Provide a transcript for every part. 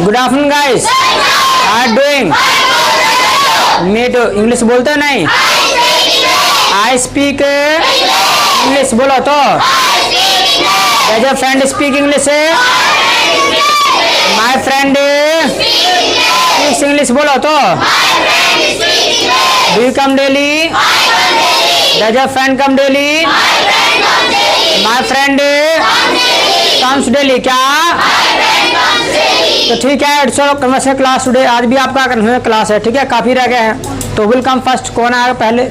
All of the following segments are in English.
Good afternoon guys, how are doing? Me too. English बोलते हो नहीं? आई स्पीक इंग्लिश बोलो तो। Does your friend speak English? My friend speaks English बोलो तो। Do you come daily? Does your friend come daily? My friend comes daily. क्या? तो ठीक है, चलो कन्वर्सेशन क्लास टुडे। आज भी आपका कन्वर्सेशन क्लास है, ठीक है। काफ़ी रह गए हैं तो विल कम फर्स्ट। कौन आएगा पहले?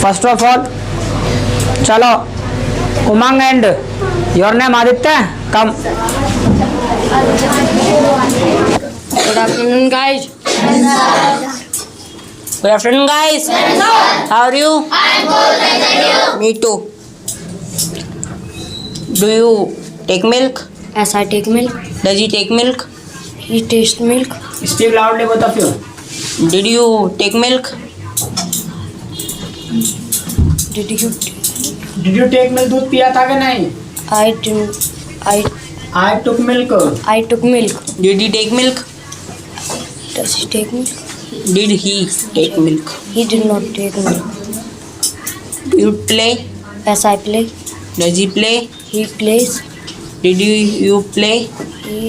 फर्स्ट ऑफ ऑल चलो Umang and your name Aditya, come. Good afternoon, guys. Good afternoon, guys. How are you? I'm good, thank you. Me too. Do you take milk? Yes, I take milk. Does he take milk? He tastes milk. Speak loudly both of you. Did you take milk? Did you? Did you take milk? दूध पिया था कि नहीं? I didn't. I took milk. I took milk. Did he take milk? Does he take milk? Did he take milk? He did not take milk. Do you play? Yes, I play. Does he play? He plays. Did you play? He.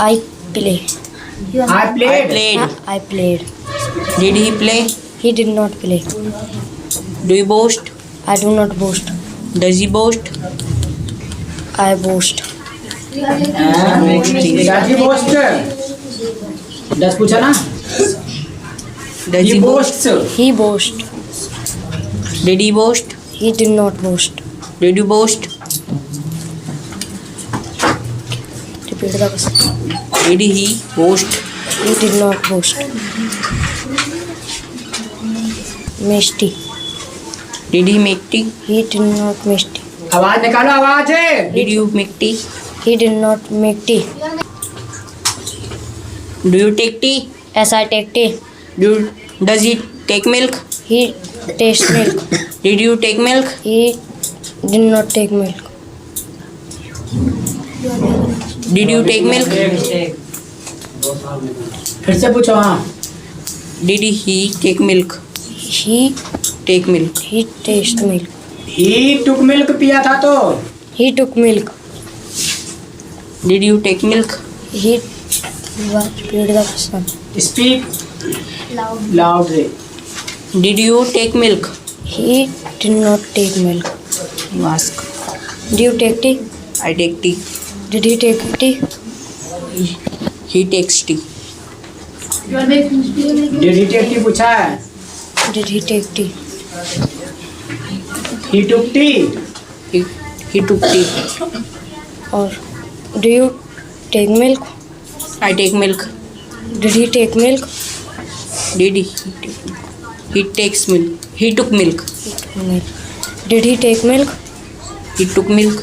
I play. I I played. played. I played. Did he play? He did not play. Do you boast? I do not boast. Does he boast? I boast. Does boast? Does पूछा ना? Does he boast? Boast. He boast. Did he boast? He did not boast. Did you boast? Repeat the question. Did he boast? He did not boast. Misty. Did he make tea? He did not make tea. आवाज निकालो, आवाज है। Did you make tea? He did not make tea. Do you take tea? Yes, I take tea. Does he take milk? He tastes milk. Did you take milk? He did not take milk. Did you take milk? फिर से पूछो। हाँ, Did he take milk? He Take milk. tastes milk. He took milk पिया था तो। He took milk. Did you take milk? He repeat the question. Speak loudly. Did you take milk? He did not take milk. You ask. Do you take tea? I take tea. Did he take tea? He takes tea. Did he take tea पूछा है। Did he take tea? He took tea. He took tea. Or do you take milk? I take milk. Did he take milk? Did he take milk? He takes milk. He took milk. He took milk. Did he take milk? He took milk.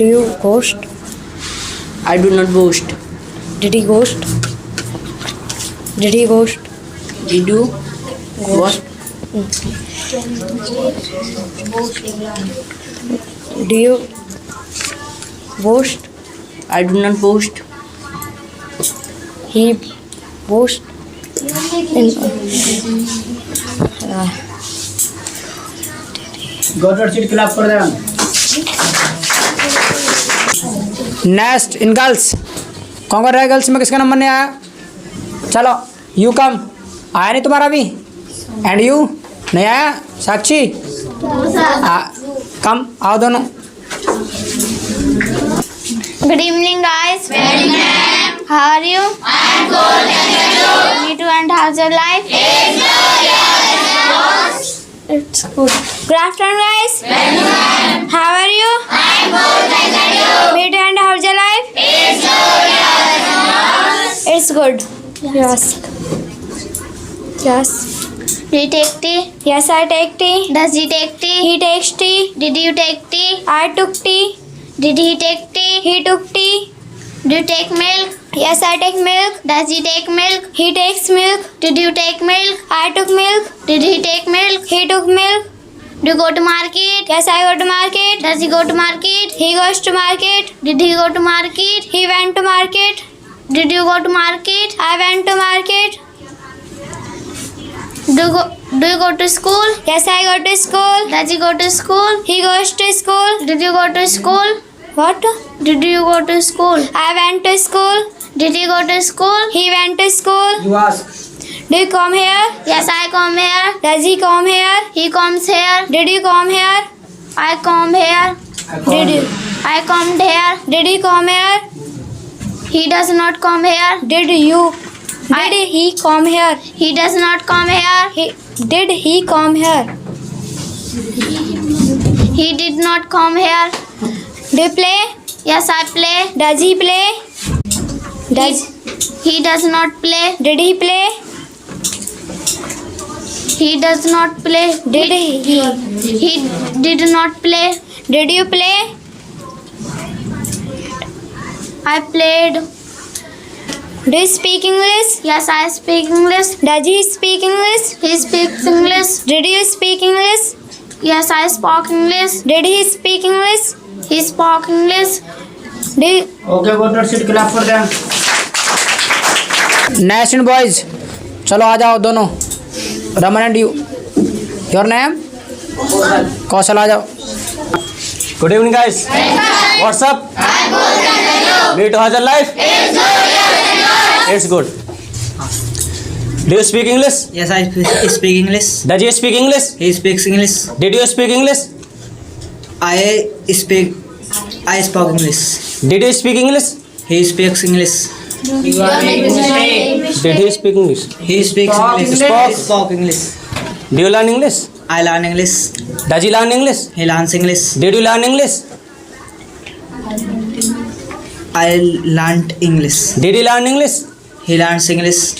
Do you ghost? I do not boast. Did he ghost? Did he ghost? Did you? What? Do you boast? I do not boast. He boast. Go to seat class कर देगा। Next in girls, कौन कर रहा है? Girls में किसका number नहीं आया? चलो यू कम। आया नहीं तुम्हारा भी? एंड यू नहीं आया? साक्षी कम, आओ दोनों। Good evening, guys. Very good. How are you? I'm good, thank you. Me too. And how's your life? It's good. Good afternoon, guys. Very good. How are you? I'm good, thank you. Me too. And how's your life? It's good. Yes. Yes. Do you take tea? Yes, I take tea. Does he take tea? He takes tea. Did you take tea? I took tea. Did he take tea? He took tea. Do you take milk? Yes, I take milk. Does he take milk? He takes milk. Did you take milk? I took milk. Did he take milk? He took milk. Do you go to market? Yes, I go to market. Does he go to market? He goes to market. Did he go to market? He went to market. Did you go to market? I went to market. Do you go to school? Yes, I go to school. Does he go to school? He goes to school. Did you go to school? What? Did you go to school? I went to school. Did he go to school? He went to school. You ask. Do you come here? Yes, I come here. Does he come here? He comes here. Did you come here? I come here. Did you? I come here. Did he come here? He does not come here. Did you? Did he come here? He does not come here. Did he come here? He did not come here. Do you play? Yes, I play. Does he play? He does not play. Did he play? He does not play. Did he? He did not play. Did you play? I played. Do you speak English? Yes, I speak English. Does he speak English? He speaks English. Did you speak English? Yes, I spoke English. Did he speak English? He spoke English. Okay, go to sit. Clap for them. Next boys. चलो आ जाओ दोनों. Raman and you. Your name? कौशल आ जाओ. Good evening, guys. What's up? Need to how's your life? It's good. Do you speak English? Yes, I speak English. Does he speak English? He speaks English. Did you speak English? I spoke English. Did you speak English? He speaks English. Did he speak English? He speaks English. Spoke English. Do you learn English? I learn English. Does he learn English? He learns English. Did you learn English? I learnt English. Did he learn English? He learns English.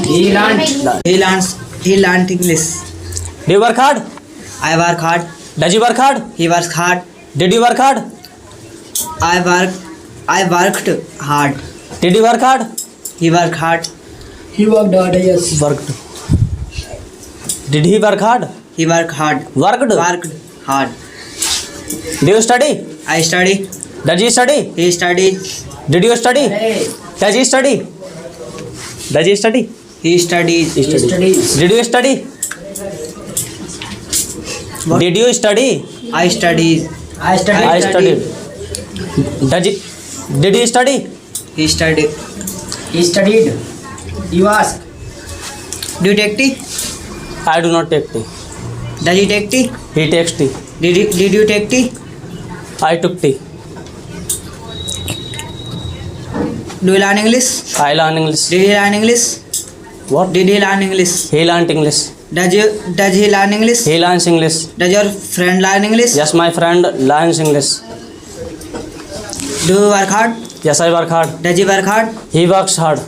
He learned. He learnt English. Do you work hard? I work hard. Does he work hard? He works hard. Did you work hard? I worked hard. Did you work hard? He worked hard. He worked hard. Yes. Worked. Did he work hard? He worked hard. Worked. Worked hard. Do you study? I study. Does he study? He studies. Did you study? Does he study? Does he study? He studies. Did you study? What? Did you study? I studies. I studied. I studied. Did he study? He studied. He studied. You ask. Do you take tea? I do not take tea. Does he take tea? He takes tea. Did you take tea? I took tea. Do you learn English? I learn English. Did he learn English? What? Did he learn English? He learnt English. Does he learn English? He learns English. Does your friend learn English? Yes, my friend learns English. Do you work hard? Yes, I work hard. Does he work hard? He works hard.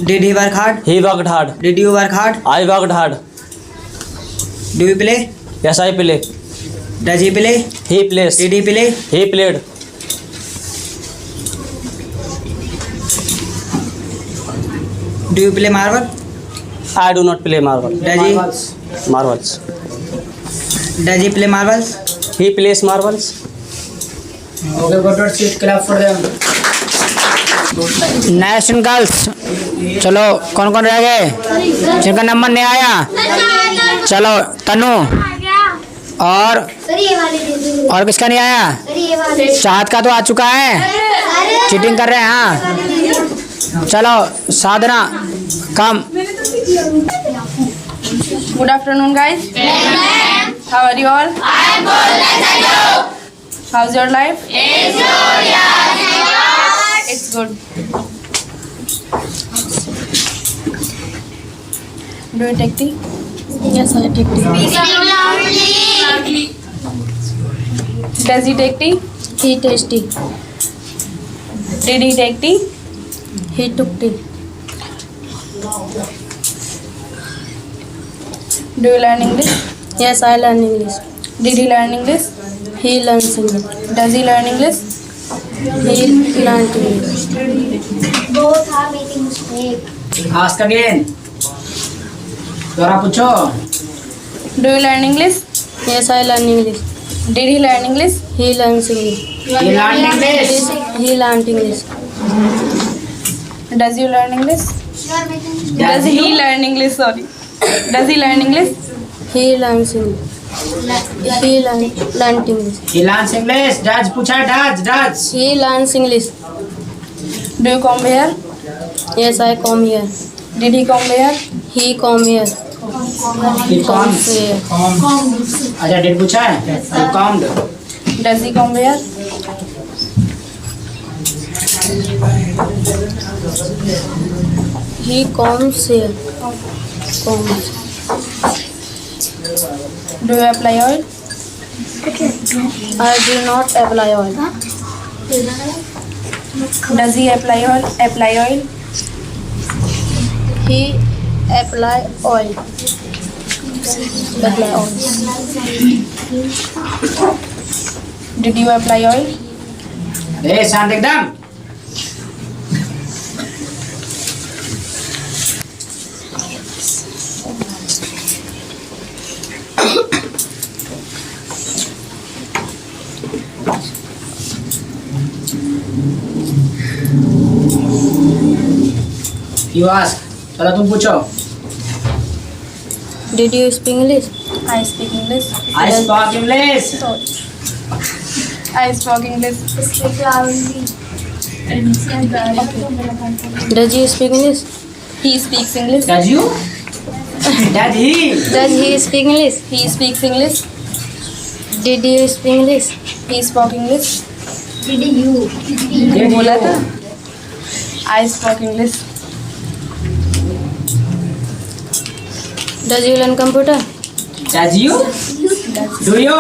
Did he work hard? He worked hard. Did you work hard? I worked hard. Do you play? Yes, I play. Does he play? He plays. Did he play? He played. Do you play marble? I do not play marble. Marbles. Does he play marbles? He plays marbles. Okay, go to sit. Clap for them. Next girls. चलो कौन कौन रह गए जिनका number नहीं आया? चलो तनु और किसका नहीं आया? चाहत का तो आ चुका है. चीटिंग कर रहे हैं. हाँ चलो साधना कम. Good afternoon, guys. How are you all? I'm good. How's your life? It's good. Do you take tea? Yes, I take tea. Does he take tea? He takes tea. Did he take tea? He took tea. Do you learn English? Yes, I learn English. Did he learn English? He learns English. Does he learn English? He learned English. Both are making mistake. Ask again, दोबारा पूछो। Do you learn English? Yes, I learn English. Did he learn English? He learns English. ये learn English. He learned English. Does you learn English? Does he learn English? Sorry. Does he learn English? He learns English. He learned English. ये learn English. Does पूछा है, does. He learns English. Do you come here? Yes, I come here. Did he come here? He come here. He comes. Here. अच्छा, date पूछा है, he comed। Does he come here? He comes here. Comes. Do you apply oil? I do not apply oil. Does he apply oil? Apply oil? He apply oil. Apply oil. Did you apply oil? ए शांत एकदम। You ask, चलो तुम पूछो। Did you speak English? I speak English. I speak English। Sorry. I spoke English. Speak loudly. Does you speak English? He speaks English. Does you? Does he? Does he speak English? He speaks English. Did you speak English? He spoke English. Did you? ये बोला था। I spoke English. Does you learn computer? Does you? Do you?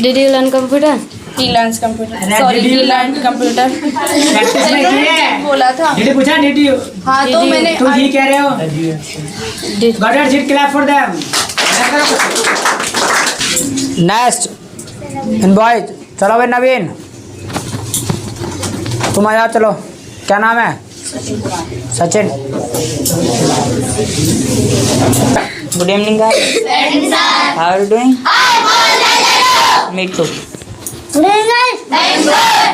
Did you learn computer? He learns computer. अरे Sorry, did he you learned computer. Practice नहीं की है। बोला था। Did you पूछा? Did you? हाँ तो Did you? मैंने तुम ही कह रहे हो। Did. Got it? Sit, clap for them। Next in boys, चलो भाई नवीन, तुम आ जाओ, चलो। क्या नाम है? Sachin. Good evening, guys. How are you doing? Me too. Good evening, guys. Thanks, good.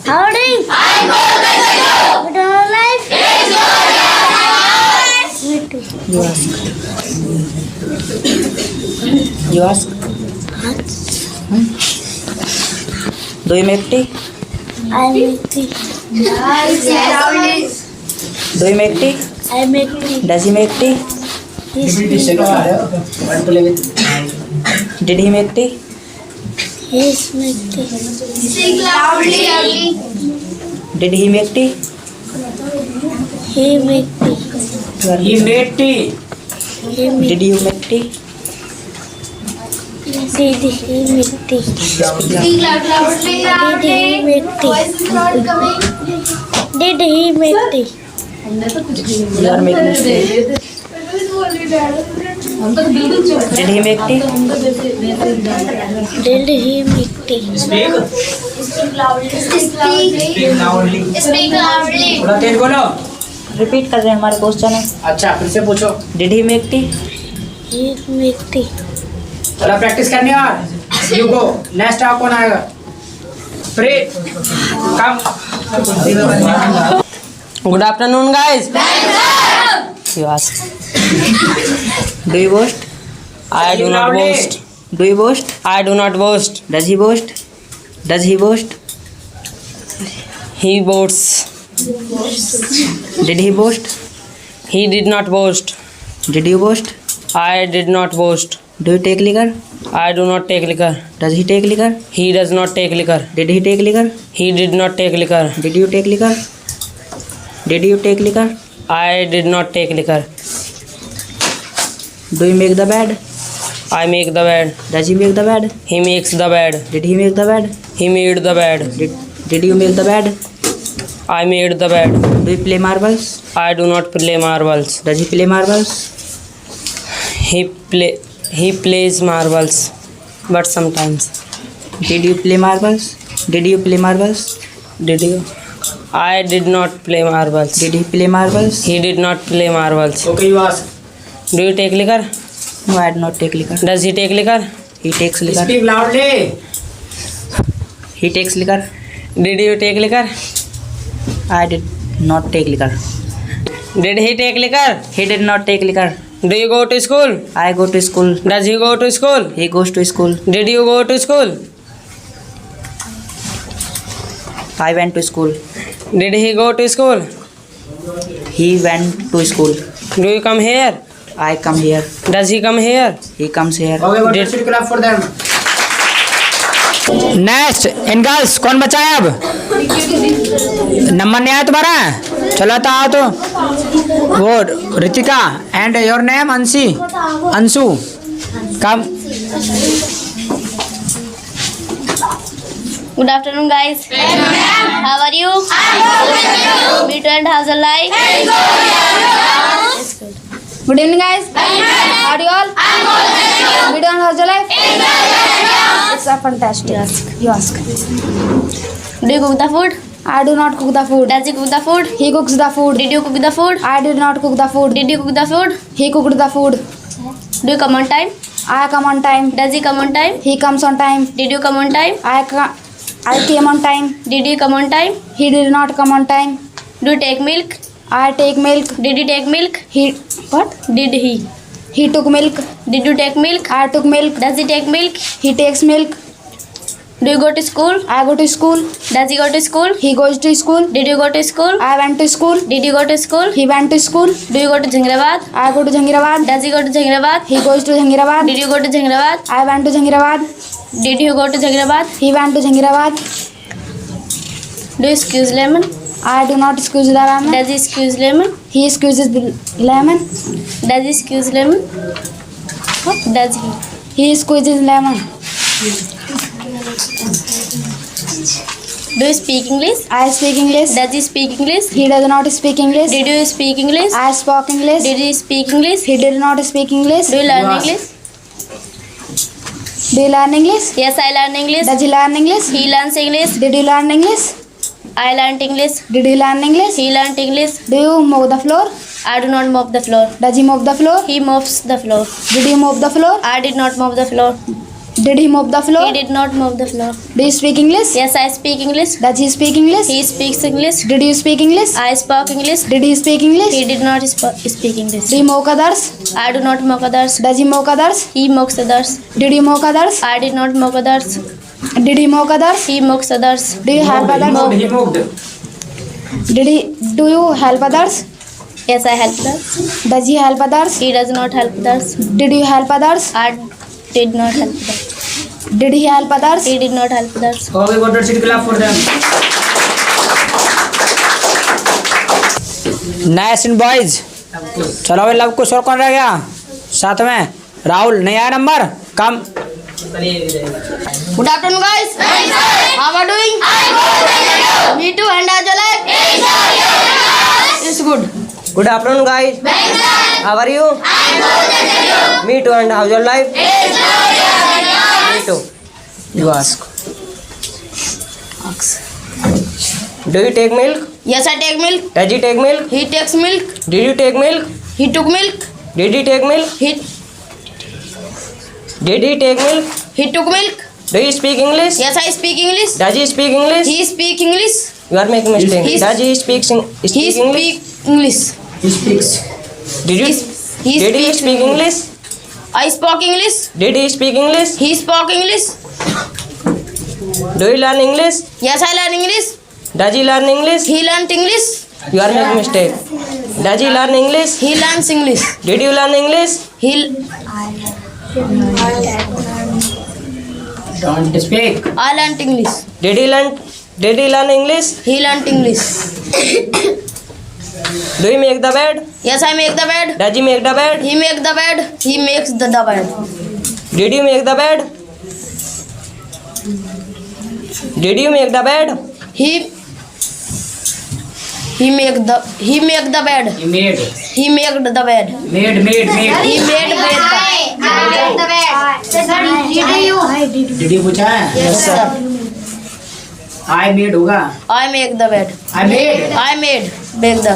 How are you doing? I'm good. Thanks, you. Good on life? It's good. Me too. You ask. You ask. Do you make tea? I make tea. Do you make tea? I make tea. Does he make tea? Did he make tea? Yes, make tea. Speak loudly. Did he make tea? He make tea. He made tea। He make Did you make tea? Did he make tea? Speak Did he make tea? Did he make tea? You are making tea. Did he make tea? Did he make tea? Speak। Speak loudly. Speak loudly। थोड़ा तेज बोलो। Repeat कर रहे हैं, हमारे question है. अच्छा, फिर से पूछो। Did he make tea? He make tea. चलो प्रैक्टिस करनी है और यू गो। नेक्स्ट आप कौन आएगा? Pray come. Good afternoon, guys. You ask. Do you boast? I do not Loudly. boast. Do you boast? I do not boast. Does he boast? Does he boast? He boasts. Did he boast? He did not boast. Did you boast? I did not boast. Do you take liquor? I do not take liquor. Does he take liquor? He does not take liquor. Did he take liquor? He did not take liquor. Did you take liquor? Did you take liquor? I did not take liquor. Do you make the bed? I make the bed. Does he make the bed? He makes the bed. Did he make the bed? He made the bed. Did you make the bed? I made the bed. Do you play marbles? I do not play marbles. Does he play marbles? He plays marbles, but sometimes. Did you play marbles? Did you play marbles? Did you? I did not play marbles. Did he play marbles? He did not play marbles. Okay, you ask. Do you take liquor? No, I did not take liquor. Does he take liquor? He takes liquor. Speak loudly. He takes liquor. Did you take liquor? I did not take liquor. Did he take liquor? He did not take liquor. Do you go to school? I go to school. Does he go to school? He goes to school. Did you go to school? I went to school. Did he go to school? He went to school. Do you come here? I come here. Does he come here? He comes here. Okay, what should clap for them? Next in girls कौन बचा है अब? Number नहीं आया तुम्हारा? चलो तो आओ तो। वो रितिका एंड योर नेम अंशी अंशु कम। Good afternoon, guys. How are you? Me too, and how's your life? Good evening, guys. How are you all? Me too, and how's your life? It's a fantastic. You ask. Do you cook the food? I do not cook the food. Does he cook the food? He cooks the food. Did you cook the food? I did not cook the food. Did you cook the food? He cooked the food. Do you come on time? I come on time. Does he come on time? He comes on time. Did you come on time? I came on time. Did you come on time? He did not come on time. Do you take milk? I take milk. Did he take milk? What? Did he? He took milk. Did you take milk? I took milk. Does he take milk? He takes milk. Do you go to school? I go to school. Does he go to school? He goes to school. Did you go to school? I went to school. Did you go to school? He went to school. Do you go to Jhangrabad? I go to Jhangrabad. Does he go to Jhangrabad? He goes to Jhangrabad. Did you go to Jhangrabad? I went to Jhangrabad. Did you go to Jhangrabad? He went to Jhangrabad. Do you squeeze lemon? I do not squeeze the lemon. Does he squeeze lemon? He squeezes the lemon. Does he squeeze lemon? What does he? He squeezes lemon. Do you speak English? I speak English. Does he speak English? He does not speak English. Did you speak English? I spoke English. Did he speak English? He did not speak English. Do you learn English? Do you learn English? Yes, I learn English. Does he learn English? He learns English. Did you learn English? I learned English. Did you learn English? He learned English. Do you mop the floor? I do not mop the floor. Does he mop the floor? He mops the floor. Did you mop the floor? I did not mop the floor. Did he mop the floor? He did not mop the floor. Do you speak English? Yes, I speak English. Does he speak English? He speaks English. Did you speak English? I spoke English. Did he speak English? He did not speak English. Do you mock others? I do not mock others. Does he mock others? He mocks others. Did you mock others? I did not mock others. Did he mock others? He mocks others. Do you help others? He moved. Do you help others? Yes, I help others. Does he help others? He does not help others. Did you help others? I did not help others. Did he help others? He did not help others. Okay, what should clap for them? Next in boys चलो भाई love कुछ और कौन रह गया साथ में? राहुल नहीं आया number come. Good afternoon, guys. How are you doing? Me too, and how's your life? It's good. Good afternoon, guys. How are you? Me too, and how's your life? Me too. You ask. Do you take milk? Yes, I take milk. Does he take milk? He takes milk. Did you take milk? He took milk. Did he take milk? Did he take milk? He took milk. Do you speak English? Yes, I speak English. Does he speak English? He speak English. You are making mistake. Does he speak He English? speak English. He speaks. Did you? Did he speak English? I spoke English. Did he speak English? He spoke English. Do you learn English? Yes, I learn English. Does he learn English? He learnt English. You are making mistake. Does he learn English? He learns English. Did you learn English? Don't speak. I learnt English. Did he learn English? He learnt English. Do you make the bed? Yes, I make the bed. Does he make the bed? He make the bed. He makes the bed. Did you make the bed? Did you make the bed? He make the bed. He made. He made the bed. Made. He made bed. Did you पूछा है? Yes, sir. I made होगा. I make the bed. I made. I made. Make the.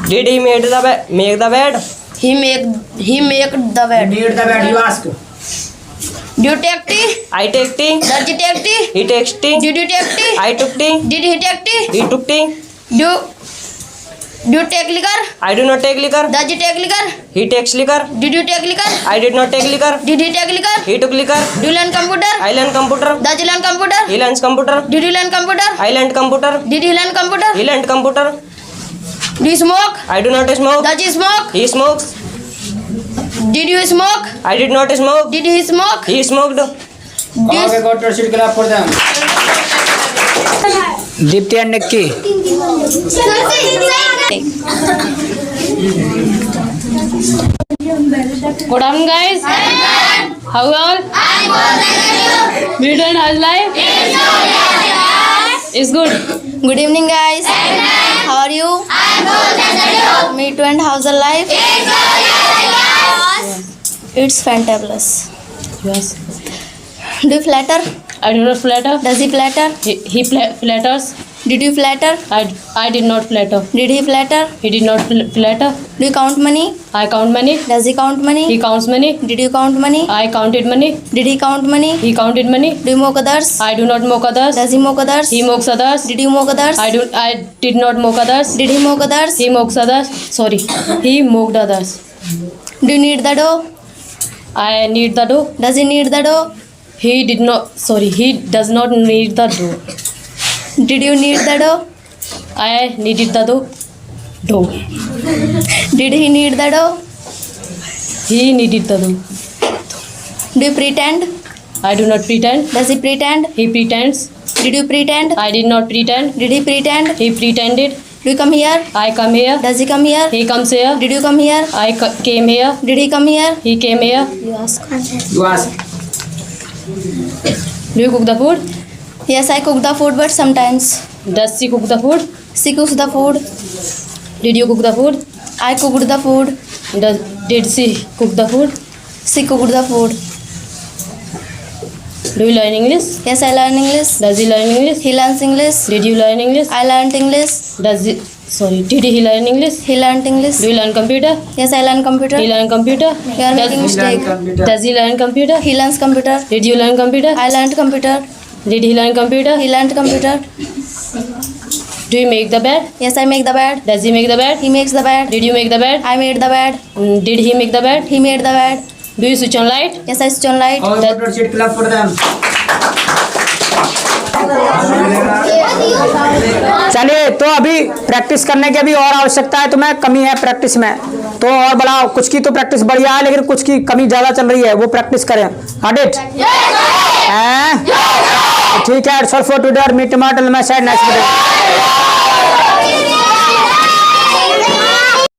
Did he make the bed? Make the bed? He make the I bed. made the bed. You ask. Do you take tea? I take tea. Does he take tea? He takes tea. Did you take tea? I took tea. Did he take tea? He took tea. Do you take liquor? I do not take liquor. Does he take liquor? He takes liquor. Did you take liquor? I did not take liquor. Did he take liquor? He took liquor. Do you learn computer? I learned computer. Does he learn computer? He learns computer. Did you learn computer? I learned computer. Did he learn computer? He learned computer. Do you smoke? I do not smoke. Does he smoke? He smokes. Did you smoke? I did not smoke. Did he smoke? He smoked. Okay, go to sit clap for them. Deepti and Nikki. Good afternoon, guys. How are all? We doing how's life? It's good. Good evening, guys. How are you? Me too, and how's the life? It's fantabulous. Yes. Do you flatter? I do not flatter. Does he flatter? He flatters. Did you flatter? I did not flatter. Did he flatter? He did not flatter. Do you count money? I count money. Does he count money? He counts money. Did you count money? I counted money. Did he count money? He counted money. Do you mock others? I do not mock others. Does he mock others? He mocks others. Did you mock others? I did not mock others. Did he mock others? He mocks others. Sorry. He mocked others. Do you need the dough? I need the dough. Does he need the dough? He did not. Sorry. He does not need the dough. Did you need the dough? I needed the dough. Did he need the dough? He needed the dough. Do you pretend? I do not pretend. Does he pretend? He pretends. Did you pretend? I did not pretend. Did he pretend? He pretended. Do you come here? I come here. Does he come here? He comes here. Did you come here? I came here. Did he come here? He came here. You ask. You ask. Do you cook the food? Yes, I cook the food, but sometimes. Does she cook the food? She cooks the food. Did you cook the food? I cooked the food. Did she cook the food? She cooked the food. Do you learn English? Yes, I learn English. Does he learn English? He learns English. Did you learn English? I learned English. Did he learn English? He learned English. Do you learn computer? Yes, I learn computer. He learn computer? You are making mistake. Does he learn computer? He learns computer. Did you learn computer? I learned computer. Did he learn computer? He learned computer. Do you make the bed? Yes, I make the bed. Does he make the bed? He makes the bed. Did you make the bed? I made the bed. Did he make the bed? He made the bed. Do you switch on light? Yes, I switch on light. Okay, go to sit clap for them. चलिए, तो अभी practice करने की अभी और आवश्यकता है, तुम्हें कमी है प्रैक्टिस में, तो और बढ़ाओ। कुछ की तो प्रैक्टिस बढ़िया है, लेकिन कुछ की कमी ज़्यादा चल रही है, वो प्रैक्टिस करें। Got it? ठीक है, सॉल्व फॉर टुडे, मीट टमाटर, मैं साइड नेक्स्ट वीडियो।